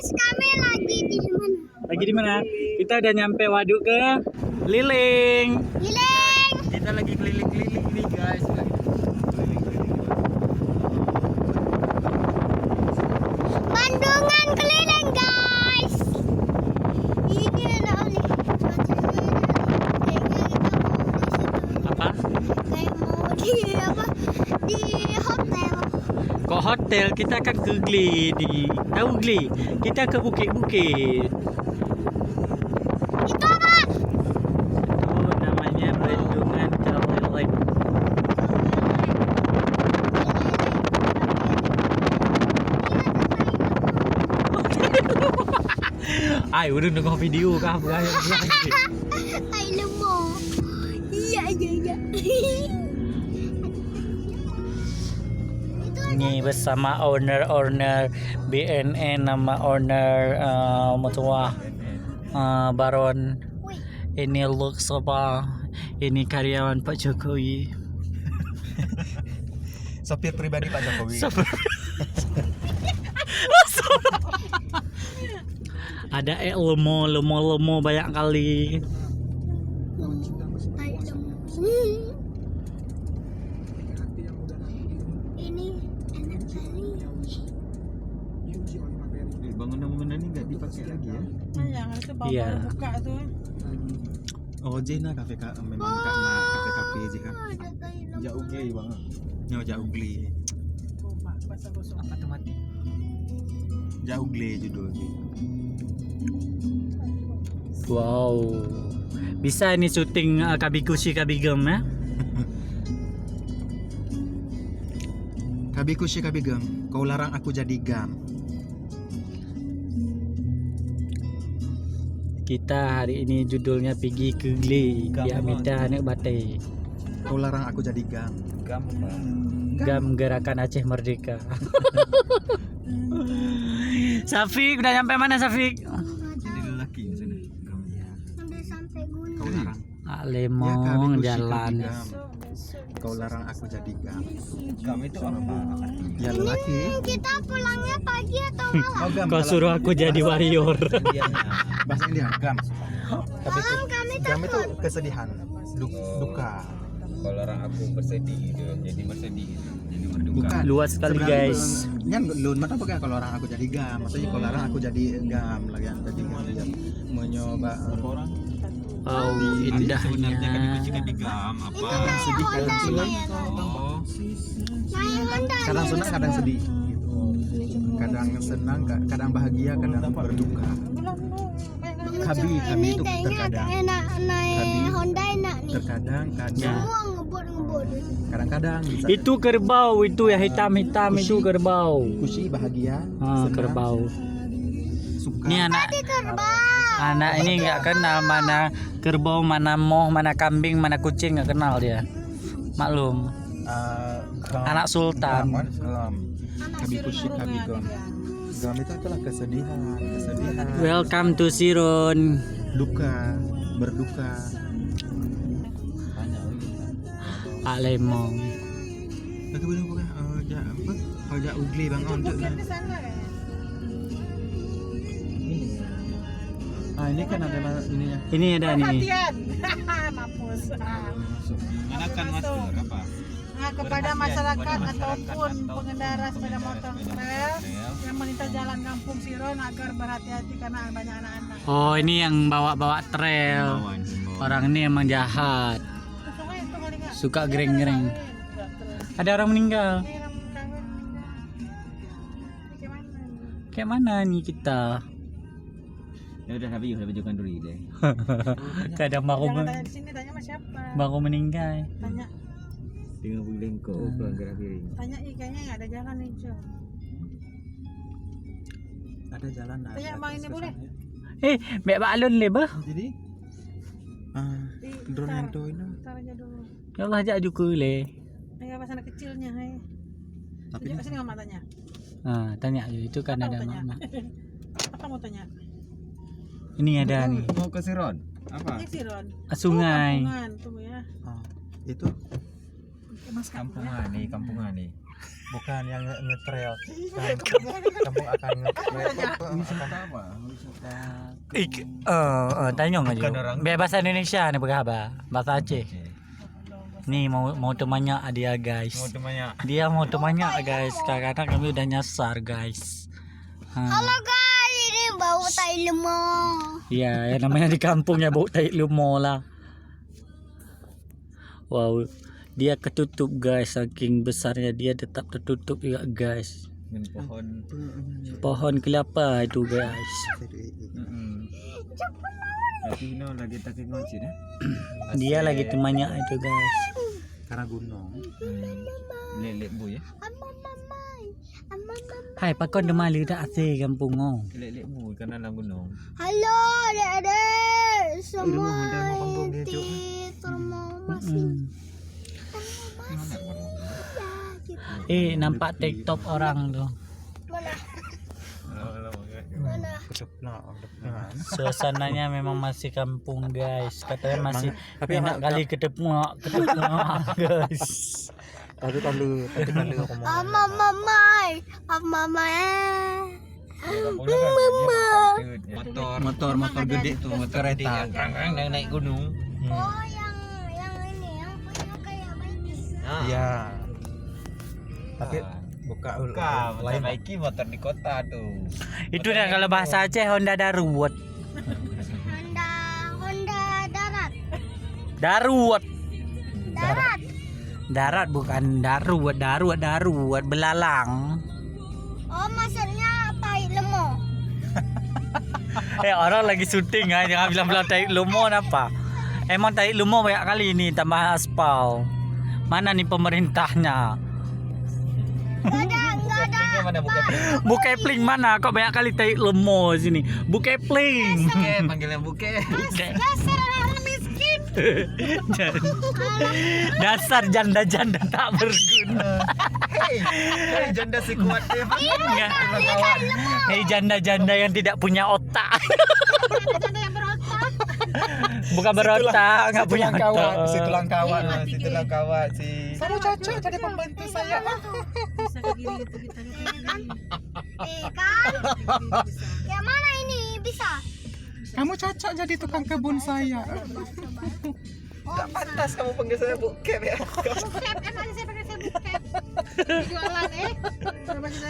guys, kami lagi di mana? Lagi di mana? Kita udah nyampe waduk ke Liling. Liling. Kita lagi keliling-keliling nih guys. Bandungan keliling guys. Ini ada nih. Apa? Kayak mau di apa? Di hotel. Kok hotel? Kita akan ke Gli. Tahu Gli? Kita ke bukit-bukit. Itu apa? Oh, namanya Bandungan Keliling. Ay, udah nongol video kah? Ay lemah. Iya. Ini bersama owner BNN, nama owner Mutua Baron. Wih, Ini looks apa? Ini karyawan Pak Jokowi. Sopir pribadi Pak Jokowi. Ada lemo banyak kali. ay lemah. Ini enak kali. Bangunan-bangunan ini nggak dipakai lagi ya? Yang itu baru Iya. buka tuh. Oh, Jena kafe memang karena kafe aja kan. Ada tai lemah. Jauh geli banget. Jauh geli. Coba bahasa gosok. Apa tuh mati? Jauh geli judulnya. Wow. Bisa ini syuting Kabikushi Kabigem ya? Kabikushi kabigam, kau larang aku jadi gam. Kita hari ini judulnya pergi ke Gli. Gam Ya apa? minta anak batai. Kau larang aku jadi gam. Gam apa? Gam Gerakan Aceh Merdeka. Safik udah nyampe mana Safik? Jadi lelaki di sana. Gam ya. Sampai sampai gunung. Kau larang. Lemong Kabikushi jalan. kabigam. Kau larang aku jadi gam. Gam itu apa? Ya lelaki. Kita pulangnya pagi atau malam? Oh, gam. Kau suruh aku jadi warrior. Bahasa India gam. Malam kami Gam itu takut. kesedihan, duka. Kalau orang aku bersedih gitu, jadi bersedih gitu, jadi berduka. Bukan. Luas sekali guys. Nyan lun mata apa kalau orang aku jadi gam, maksudnya kalau orang aku jadi gam lagi jadi gam dia mencoba orang Wow, Sebenarnya indahnya. Kabikushi Kabigam apa? kadang sedih kadang senang, Oh, Naik Honda. kadang senang kadang sedih gitu. Kadang senang, kadang bahagia, kadang berduka. Kabi itu terkadang, enak naik Kabi. Honda enak nih. terkadang, Semua ngebut. kadang bisa. Itu kerbau itu ya hitam-hitam itu kerbau. Kusi bahagia, Ah, senang, kerbau. suka. Ini anak Kerbau. ini nggak kenal mana kerbau, mana moh, mana kambing, mana kucing, nggak kenal dia. Maklum. Anak sultan. Kabikushi kabigam. Gam itu adalah kesedihan, Welcome to Siron. duka, berduka. Pak Lemong. Aku bilang bukan apa? Kalau ugli bang on tuh. Di sana ya. Ah ini kan ada ininya. Ini ada nih. Perhatian. Mampus. menggunakan masker apa? Nah, kepada masyarakat ataupun pengendara sepeda motor trail yang melintas jalan Kampung Siron agar berhati-hati karena banyak anak-anak. Oh, ini yang bawa-bawa trail. Orang ini emang jahat. Sungai itu kali nggak? Suka gereng-gereng. Ada orang meninggal. Kayak mana nih kita? Ya udah tapi jukan dulu deh. Kadang Jangan tanya di sini, tanya sama siapa? baru meninggal. Tanya, Dengan bulengko pelanggaran piring. tanya kayaknya nggak ada jalan nih, Jo. Ada jalan. Tanya bang ini boleh? Mek balon le bah. Jadi drone yang itu ini. Tar aja dulu. Ya Allah ajak juku le. Ayo pas anak kecilnya, hai. Tapi Tunjuk ke sini nggak matanya? Ah, tanya itu kan Apa ada mau tanya? mama. Apa mau tanya? Ini ada nih. Mau ke Siron? Apa? Ini Siron. Sungai. Kampungan tuh ya. itu Mas Kampungan nih. bukan yang ngetrail. Kampung akan ngetrail. Wisata apa? Tanya nggak Bukan Jo? orang. Bahasa Indonesia nih berapa? Bahasa Aceh. Nih mau temannya dia guys. Mau temannya. Dia mau temannya guys. Karena kami udah nyasar guys. Halo guys, ini bau tai lemong. Iya, ya namanya di kampung ya bau tai lumo lah. Wow, dia ketutup guys, saking besarnya dia tetap tertutup juga guys. Dengan pohon. Pohon kelapa itu guys. Tapi no lagi tak ngonci dah. Dia lagi temannya itu guys. Karena gunung. Lelek bu ya. Hai pakon demali dah asih kampung oh. Lelek bu karena dalam gunung. Halo adik-adik semua. kampung dia, Cuk. Masih. Nampak TikTok orang tuh. Mana? Suasananya memang masih kampung guys. Katanya masih Tapi enak kali ketemu guys. Tadi aku mau. Mamai. Motor gede tuh, motor kereta. Naik gunung. Oh yang ini yang punya kayak bayi. Iya. Tapi buka Lain lagi motor di kota tuh. Itu dah kalau bahasa Aceh Honda Darurat. Honda darat. Darat bukan darurat belalang. Oh maksudnya tai lemong. Orang lagi syuting jangan bilang tai lumo apa. Emang tai lumo banyak kali ini tambah aspal. Mana nih pemerintahnya? Enggak ada. Mana bukan? Bukepling mana? Kok banyak kali tai lumo sini? Bukepling. Buke, panggilan buke. Dasar orang miskin. Dasar janda-janda tak berguna. Hei, janda si kuat deh. Enggak. Hei janda-janda yang tidak punya otak. Ada yang berotak. Bukan berotak, nggak punya otak. Si tulang kawan. Si tulang kawat si. Kamu cocok jadi pembantu saya. Bisa ke kiri gitu kita ke kiri. Kan? Yang mana ini bisa? Kamu cocok jadi tukang kebun saya. Tak pantas kamu panggil saya buke ya. Bukep, emang saya pakai saya bukep. Jualan coba kita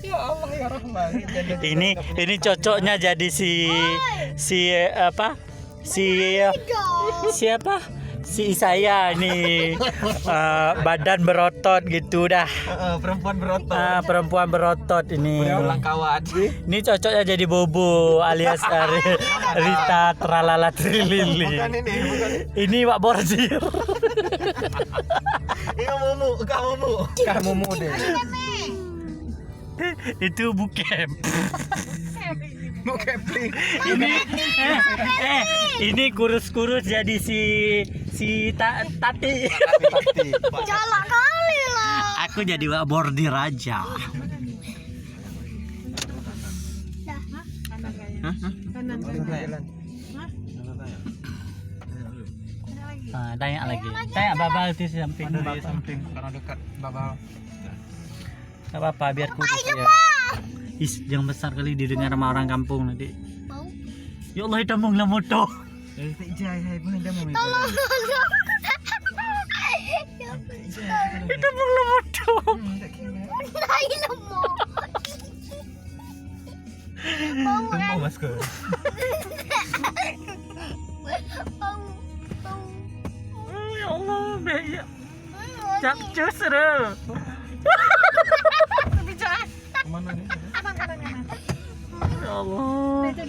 Ya Allah ya Rahman. Ini cocoknya jadi siapa? Si saya nih badan berotot gitu dah. Perempuan berotot. Perempuan berotot ini. Tulang kawat. Ini cocoknya jadi Bobo alias Rita Tralala Trilili. Bukan ini. Ini Wak Bordir. Kamu mu deh. Itu bukem. Mau kepling. Ini kurus-kurus jadi tati. Jalak kali lah. Aku jadi Wak Bordir aja. Tanya lagi. Tanya babal di samping. Di samping karena dekat babal. Gak apa-apa biar kurus ya. Yang besar kali didengar sama orang kampung nanti. Bau. Ya Allah itu mong lamoto. Tolong. Itu mong lamoto. Tai lemong. Bau kan? Masker. Bau. Ya Allah, beya. Capcus re. Kemana nih? abang kanannya. Ya Allah. Itu.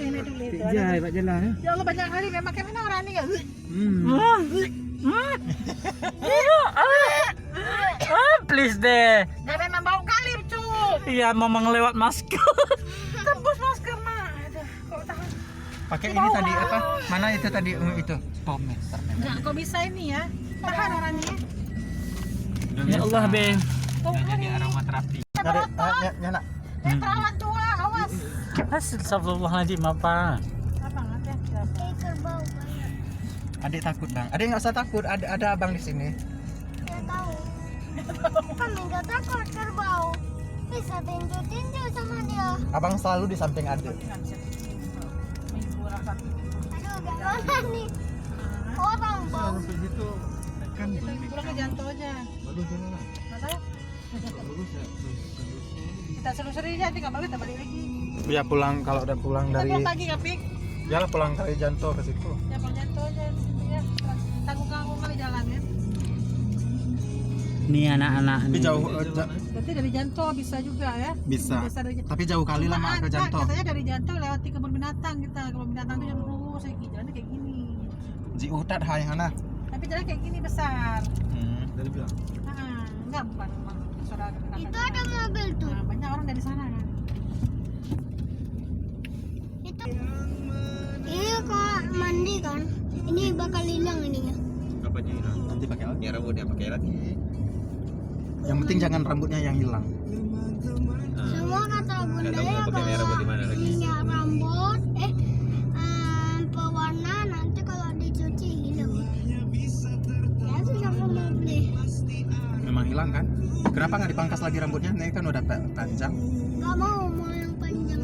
Jai pak jalan. Ya Allah banyak kali memang kayak mana orang ini kan. Please deh. Ya memang bau kali cuy. Iya, mau lewat masker. Tembus masker mah. Aduh, kok tahan. Pakai ini tadi apa? Mana itu tadi? Itu pomade. Enggak kok bisa ini ya. Tahan orangnya. Ya Allah, Be. Jadi aromaterapi. Nyana. Perawat tua, awas. Astagfirullahaladzim apa? Apa hati-hati. Kerbau banyak. Adik takut bang. Adik nggak usah takut. Ada abang di sini. Saya tahu. Kami nggak takut kerbau. Bisa tinju-tinju sama dia. Abang selalu di samping adik. Nggak bisa dicinta. Menghibur apa? Aduh, gimana nih? Orang bau. Begitu kan Kita pulang ke Janto aja. baru jalan. Masa? Baru Kita selusuri aja, tinggal balik kita balik lagi. ya pulang kalau udah pulang Kita dari pulang pagi kan, Pik? ya lah pulang dari Janto ke situ. Ya pulang Janto aja. Ya, tanggung-tanggung kali jalan ya. Nih anak-anak Tapi nih. jauh Berarti dari Janto bisa juga ya? bisa. Dari Janto. Tapi jauh kali lah mak ke Janto. Katanya dari Janto lewati kebun binatang kita. Kebun binatang itu jalan lurus kayak gini, jalannya kayak gini. Ji utat hai hana. Tapi jalan kayak gini besar. Dari bilang. Enggak bukan saudara kakak. Itu ada mobil tuh. Nah, banyak orang dari sana kan. Itu. Ini kalau mandi kan. Ini bakal hilang ininya. Apa aja hilang? Nanti pakai lagi. Ya rambutnya pakai lagi. Yang penting jangan rambutnya yang hilang. Semua kata bunda Nggak tahu ya mau pakai merah buat di mana lagi. minyak rambut, pewarna nanti kalau dicuci hilang. Ya tuh siapa mau beli? Memang hilang kan? Kenapa nggak dipangkas lagi rambutnya? Ini kan udah panjang. Gak mau yang panjang.